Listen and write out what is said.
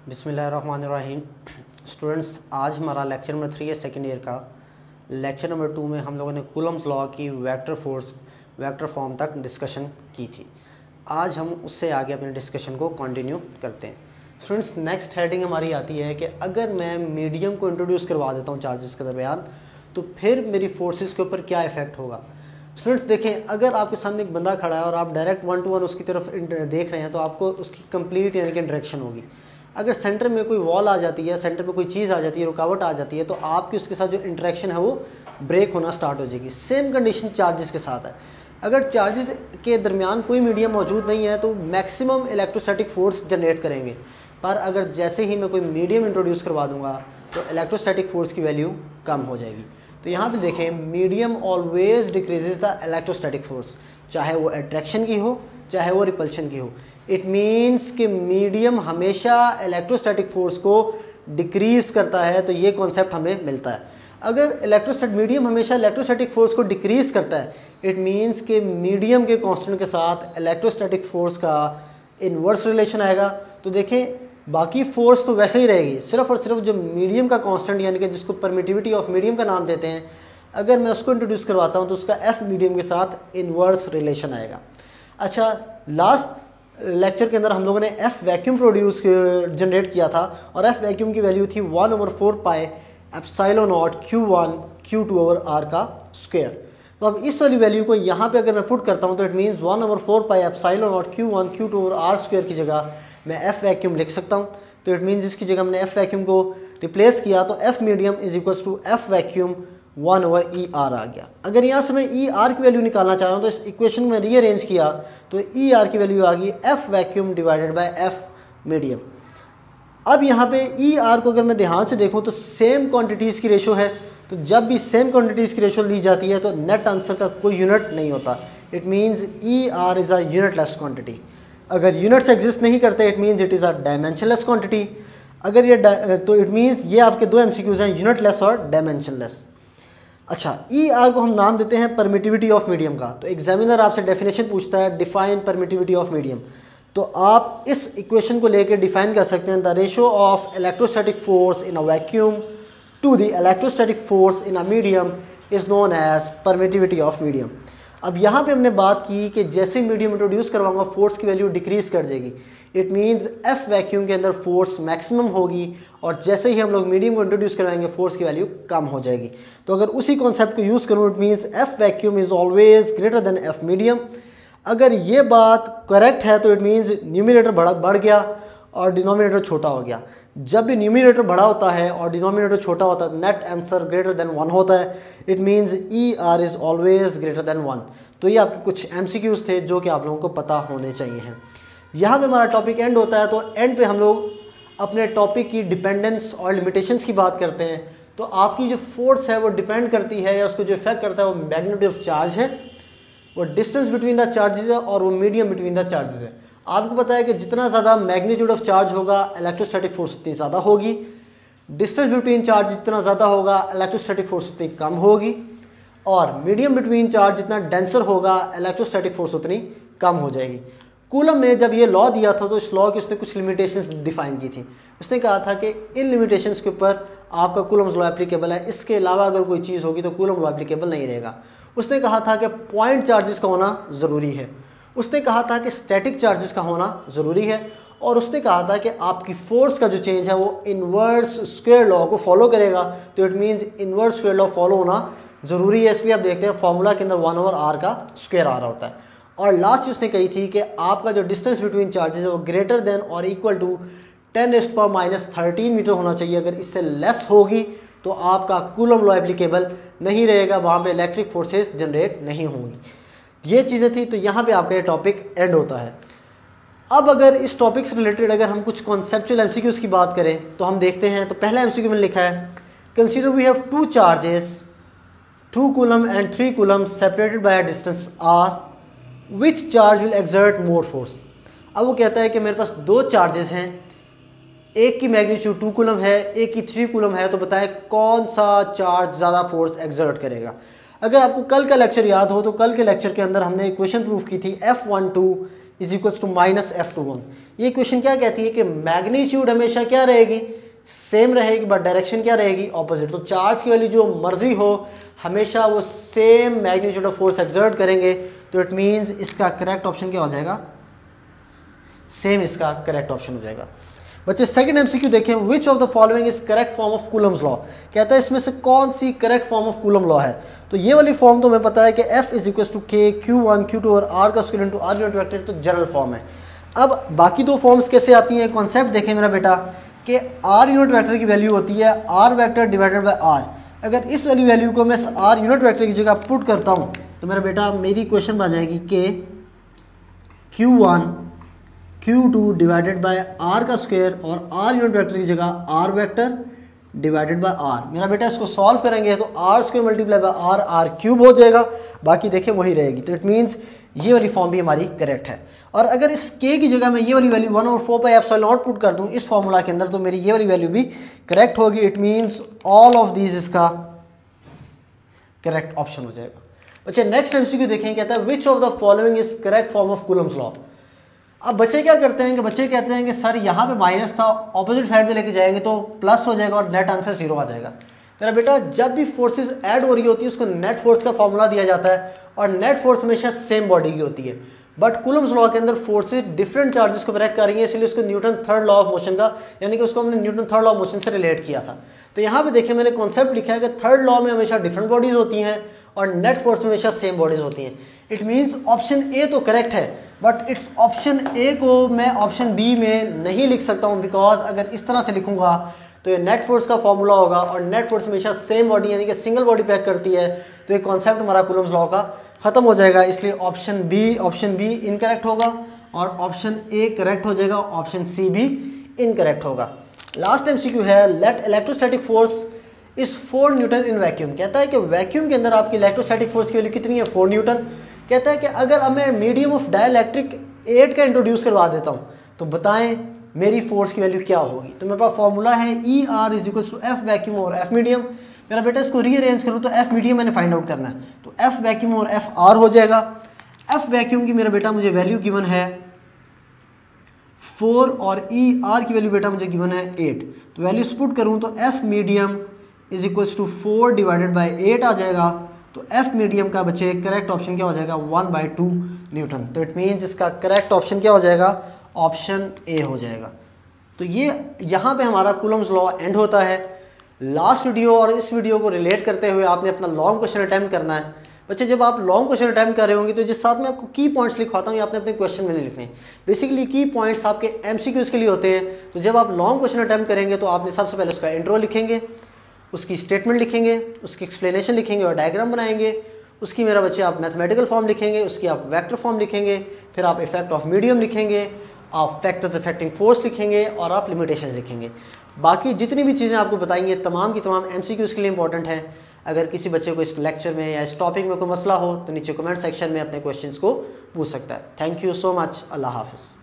बिस्मिल्लाहिर्रहमानिर्रहीम। स्टूडेंट्स, आज हमारा लेक्चर नंबर 3 है सेकेंड ईयर का। लेक्चर नंबर 2 में हम लोगों ने कूलम्स लॉ की वेक्टर फोर्स वेक्टर फॉर्म तक डिस्कशन की थी। आज हम उससे आगे अपने डिस्कशन को कंटिन्यू करते हैं। स्टूडेंट्स, नेक्स्ट हेडिंग हमारी आती है कि अगर मैं मीडियम को इंट्रोड्यूस करवा देता हूँ चार्जेस के दरमियान, तो फिर मेरी फोर्सेस के ऊपर क्या इफेक्ट होगा। स्टूडेंट्स देखें, अगर आपके सामने एक बंदा खड़ा है और आप डायरेक्ट 1 to 1 उसकी तरफ देख रहे हैं तो आपको उसकी कंप्लीट यानी कि डायरेक्शन होगी। अगर सेंटर में कोई वॉल आ जाती है, सेंटर में कोई चीज़ आ जाती है, रुकावट आ जाती है, तो आपकी उसके साथ जो इंटरेक्शन है वो ब्रेक होना स्टार्ट हो जाएगी। सेम कंडीशन चार्जेस के साथ है। अगर चार्जेस के दरमियान कोई मीडियम मौजूद नहीं है तो मैक्सिमम इलेक्ट्रोस्टैटिक फोर्स जनरेट करेंगे, पर अगर जैसे ही मैं कोई मीडियम इंट्रोड्यूस करवा दूंगा तो इलेक्ट्रोस्टैटिक फोर्स की वैल्यू कम हो जाएगी। तो यहाँ पे देखें, medium always decreases the electrostatic force, चाहे वो अट्रैक्शन की हो चाहे वो रिपल्शन की हो। इट मीन्स कि मीडियम हमेशा इलेक्ट्रोस्टैटिक फोर्स को डिक्रीज करता है। तो ये कॉन्सेप्ट हमें मिलता है। अगर मीडियम हमेशा इलेक्ट्रोस्टैटिक फोर्स को डिक्रीज करता है, इट मीन्स कि मीडियम के कांस्टेंट के साथ इलेक्ट्रोस्टैटिक फोर्स का इनवर्स रिलेशन आएगा। तो देखें, बाकी फोर्स तो वैसे ही रहेगी, सिर्फ और सिर्फ जो मीडियम का कांस्टेंट यानी कि जिसको परमिटिविटी ऑफ मीडियम का नाम देते हैं, अगर मैं उसको इंट्रोड्यूस करवाता हूँ तो उसका एफ मीडियम के साथ इनवर्स रिलेशन आएगा। अच्छा, लास्ट लेक्चर के अंदर हम लोगों ने एफ वैक्यूम प्रोड्यूस जनरेट किया था और एफ वैक्यूम की वैल्यू थी 1/4 pi epsilon nought Q1 Q2 over R का स्क्वायर। तो अब इस वाली वैल्यू को यहाँ पे अगर मैं पुट करता हूँ तो it means 1/4 pi epsilon nought Q1 Q2 over R square की जगह मैं एफ वैक्यूम लिख सकता हूँ। तो इट मीन्स इसकी जगह मैंने एफ वैक्यूम को रिप्लेस किया तो F medium is equals to F vacuum 1/ER आ गया। अगर यहाँ से मैं ER की वैल्यू निकालना चाह रहा हूँ तो इस इक्वेशन में रीअरेंज किया तो ER की वैल्यू आ गई F vacuum divided by F medium. अब यहाँ पे ER को अगर मैं ध्यान से देखूँ तो सेम क्वांटिटीज़ की रेशो है। तो जब भी सेम क्वांटिटीज़ की रेशो ली जाती है तो नेट आंसर का कोई यूनिट नहीं होता। It means ER is a unitless quantity. अगर यूनिट्स एग्जिस्ट नहीं करते it means it is a dimensionless quantity. अगर ये तो इट मीन्स ये आपके दो MCQs हैं, यूनिटलेस और डायमेंशनलेस। अच्छा, ER को हम नाम देते हैं परमिटिविटी ऑफ मीडियम का। तो एग्जामिनर आपसे डेफिनेशन पूछता है डिफाइन परमिटिविटी ऑफ मीडियम, तो आप इस इक्वेशन को लेकर डिफाइन कर सकते हैं the ratio of electrostatic force in a vacuum to the electrostatic force in a medium is known as permittivity of medium. अब यहाँ पे हमने बात की कि जैसे मीडियम इंट्रोड्यूस करवाऊंगा फोर्स की वैल्यू डिक्रीज कर जाएगी। इट मीन्स एफ वैक्यूम के अंदर फोर्स मैक्सिमम होगी और जैसे ही हम लोग मीडियम को इंट्रोड्यूस करवाएंगे फोर्स की वैल्यू कम हो जाएगी। तो अगर उसी कॉन्सेप्ट को यूज़ करूँ it means F vacuum is always greater than F medium. अगर ये बात करेक्ट है तो इट मीन्स न्यूमिनेटर बढ़ गया और डिनोमिनेटर छोटा हो गया। जब भी न्यूमिनेटर बड़ा होता है और डिनोमिनेटर छोटा होता है नेट आंसर ग्रेटर देन 1 होता है। It means ER is always greater than 1। तो ये आपके कुछ MCQs थे जो कि आप लोगों को पता होने चाहिए हैं। यहाँ पे हमारा टॉपिक एंड होता है। तो एंड पे हम लोग अपने टॉपिक की डिपेंडेंस और लिमिटेशंस की बात करते हैं। तो आपकी जो फोर्स है वो डिपेंड करती है या उसको जो इफेक्ट करता है वो मैग्नीट्यूड ऑफ चार्ज है, वो डिस्टेंस बिटवीन द चार्जेस है और वो मीडियम बिटवीन द चार्जेस है। आपको पता है कि जितना ज़्यादा मैग्नीट्यूड ऑफ चार्ज होगा इलेक्ट्रोस्टैटिक फोर्स उतनी ज़्यादा होगी, डिस्टेंस बिटवीन चार्ज जितना ज़्यादा होगा इलेक्ट्रोस्टैटिक फोर्स उतनी कम होगी, और मीडियम बिटवीन चार्ज जितना डेंसर होगा इलेक्ट्रोस्टैटिक फोर्स उतनी कम हो जाएगी। कूलम ने जब ये लॉ दिया था तो इस लॉ की उसने कुछ लिमिटेशंस डिफाइन की थी। उसने कहा था कि इन लिमिटेशंस के ऊपर आपका कूलम्स लॉ एप्लीकेबल है, इसके अलावा अगर कोई चीज़ होगी तो कूलम लॉ एप्लीकेबल नहीं रहेगा। उसने कहा था कि पॉइंट चार्जेस का होना ज़रूरी है, उसने कहा था कि स्टैटिक चार्जेस का होना ज़रूरी है, और उसने कहा था कि आपकी फोर्स का जो चेंज है वो इन्वर्स स्क्वायर लॉ को फॉलो करेगा। तो it means inverse square law follow होना ज़रूरी है। इसलिए आप देखते हैं फॉर्मूला के अंदर 1/R का स्क्वायर आ रहा होता है। और लास्ट उसने कही थी कि आपका जो डिस्टेंस बिटवीन चार्जेस है वो ग्रेटर देन और इक्वल टू 10⁻⁻13 मीटर होना चाहिए। अगर इससे लेस होगी तो आपका कूलम लॉ एप्लीकेबल नहीं रहेगा, वहाँ पे इलेक्ट्रिक फोर्सेस जनरेट नहीं होंगी। ये चीज़ें थी। तो यहाँ पे आपका ये टॉपिक एंड होता है। अब अगर इस टॉपिक से रिलेटेड अगर हम कुछ कॉन्सेप्चुअल MCQs की बात करें तो हम देखते हैं। तो पहला MCQ में लिखा है consider we have 2 charges 2 coulomb and 3 coulomb separated by a distance R, which charge will exert more force. अब वो कहता है कि मेरे पास 2 चार्जेस हैं, एक की मैग्नीट्यूड 2 कूलम है, एक की 3 कूलम है, तो बताएं कौन सा चार्ज ज़्यादा फोर्स एक्सर्ट करेगा। अगर आपको कल का लेक्चर याद हो तो कल के लेक्चर के अंदर हमने इक्वेशन प्रूफ की थी F12 is equals to minus F21। ये क्वेश्चन क्या कहती है कि मैग्नीट्यूड हमेशा क्या रहेगी, सेम रहेगी, बट डायरेक्शन क्या रहेगी, ऑपोजिट। तो चार्ज की वैल्यू जो मर्जी हो हमेशा वो same magnitude of force exert करेंगे। तो इट मीन्स इसका करेक्ट ऑप्शन क्या हो जाएगा, सेम इसका करेक्ट ऑप्शन हो जाएगा। बच्चे सेकंड एमसीक्यू देखें, which of the following is correct form of Coulomb's law. कहता है इसमें से कौन सी correct form of Coulomb law है। तो ये वाली फॉर्म तो हमें पता है कि F is equal to K Q1 Q2 और R का square into R unit vector, तो जनरल फॉर्म है। अब बाकी दो फॉर्म्स कैसे आती हैं, कॉन्सेप्ट देखें मेरा बेटा कि R यूनिट वेक्टर की वैल्यू होती है R vector divided by R। अगर इस वाली वैल्यू को मैं R यूनिट वेक्टर की जगह पुट करता हूँ तो मेरा बेटा मेरी क्वेश्चन बन जाएगी कि Q1 Q2 divided by R का स्क्वायर और R यूनिट वेक्टर की जगह R vector divided by R। मेरा बेटा इसको सॉल्व करेंगे तो R square multiply by R, R cube हो जाएगा, बाकी देखिए वही रहेगी। तो इट मीन्स ये वाली फॉर्म भी हमारी करेक्ट है। और अगर इस K की जगह मैं ये वाली value 1/4 pi epsilon not put कर दूँ इस फॉर्मूला के अंदर तो मेरी ये वाली वैल्यू भी करेक्ट होगी। It means all of these इसका करेक्ट ऑप्शन हो जाएगा। बच्चे नेक्स्ट एमसीक्यू देखें, कहता है विच of the following is correct form of Coulomb's law. अब बच्चे क्या करते हैं कि बच्चे कहते हैं कि सर यहाँ पे माइनस था, ऑपोजिट साइड पे लेके जाएंगे तो प्लस हो जाएगा और नेट आंसर 0 आ जाएगा। मेरा बेटा जब भी फोर्सेस ऐड हो रही होती है उसको नेट फोर्स का फॉर्मूला दिया जाता है और नेट फोर्स हमेशा सेम बॉडी की होती है। बट कूलम्स लॉ के अंदर फोर्सेस डिफरेंट चार्जेस को ब्रेक कर रही है, इसलिए उसको Newton third law of motion का, यानी कि उसको हमने Newton third law of motion से रिलेट किया था। तो यहाँ पे देखिए मैंने कॉन्सेप्ट लिखा है कि थर्ड लॉ में हमेशा डिफरेंट बॉडीज होती हैं और नेट फोर्स में हमेशा सेम बॉडीज होती हैं। इट मीन्स ऑप्शन ए तो करेक्ट है, बट इट्स ऑप्शन ए को मैं ऑप्शन बी में नहीं लिख सकता हूँ, बिकॉज अगर इस तरह से लिखूंगा तो ये नेट फोर्स का फॉर्मूला होगा और नेट फोर्स हमेशा सेम बॉडी यानी कि सिंगल बॉडी पैक करती है, तो ये कॉन्सेप्ट हमारा कूलम्स लॉ का खत्म हो जाएगा। इसलिए ऑप्शन बी इनकरेक्ट होगा और ऑप्शन ए करेक्ट हो जाएगा, ऑप्शन सी भी इनकरेक्ट होगा। लास्ट एमसीक्यू है, let electrostatic force is 4 newton in vacuum. कहता है कि वैक्यूम के अंदर आपकी इलेक्ट्रोस्टैटिक फोर्स की वैल्यू कितनी है, 4 न्यूटन। कहता है कि अगर अब मैं मीडियम ऑफ डाइलेक्ट्रिक 8 का इंट्रोड्यूस करवा देता हूँ तो बताएं मेरी फोर्स की वैल्यू क्या होगी। तो मेरे पास फॉर्मूला है ER is equal to F vacuum और F मीडियम। मेरा बेटा इसको रीअरेंज करूँ तो F मीडियम मैंने फाइंड आउट करना है, तो F वैक्यूम और F R हो जाएगा। F वैक्यूम की मेरा बेटा मुझे वैल्यू गिवन है 4 और ER की वैल्यू बेटा मुझे गिवन है 8। तो वैल्यू पुट करूँ तो F medium is equals to 4 divided by 8 आ जाएगा। तो F मीडियम का बच्चे करेक्ट ऑप्शन क्या हो जाएगा, 1/2 न्यूटन। तो इट मीन्स इसका करेक्ट ऑप्शन क्या हो जाएगा, ऑप्शन ए हो जाएगा। तो ये यहाँ पे हमारा कूलम्स लॉ एंड होता है। लास्ट वीडियो और इस वीडियो को रिलेट करते हुए आपने अपना लॉन्ग क्वेश्चन अटैम्प्ट करना है। बच्चे जब आप लॉन्ग क्वेश्चन अटैम्प्ट कर रहे होंगे तो जिस साथ में आपको की पॉइंट्स लिखवाता हूँ आपने अपने क्वेश्चन में नहीं लिखने। बेसिकली की पॉइंट्स आपके एमसीक्यूज के लिए होते हैं। तो जब आप लॉन्ग क्वेश्चन अटैम्प्ट करेंगे तो आपने सबसे पहले उसका इंट्रो लिखेंगे, उसकी स्टेटमेंट लिखेंगे, उसकी एक्सप्लेनेशन लिखेंगे और डायग्राम बनाएंगे। उसकी मेरा बच्चे आप मैथमेटिकल फॉर्म लिखेंगे, उसकी आप वेक्टर फॉर्म लिखेंगे, फिर आप इफेक्ट ऑफ मीडियम लिखेंगे, आप फैक्टर्स अफेक्टिंग फोर्स लिखेंगे और आप लिमिटेशंस लिखेंगे। बाकी जितनी भी चीज़ें आपको बताएंगे तमाम की तमाम एमसीक्यूज़ के लिए इंपॉर्टेंट है। अगर किसी बच्चे को इस लेक्चर में या इस टॉपिक में कोई मसला हो तो नीचे कमेंट सेक्शन में अपने क्वेश्चंस को पूछ सकता है। Thank you so much. अल्लाह हाफ़िज़।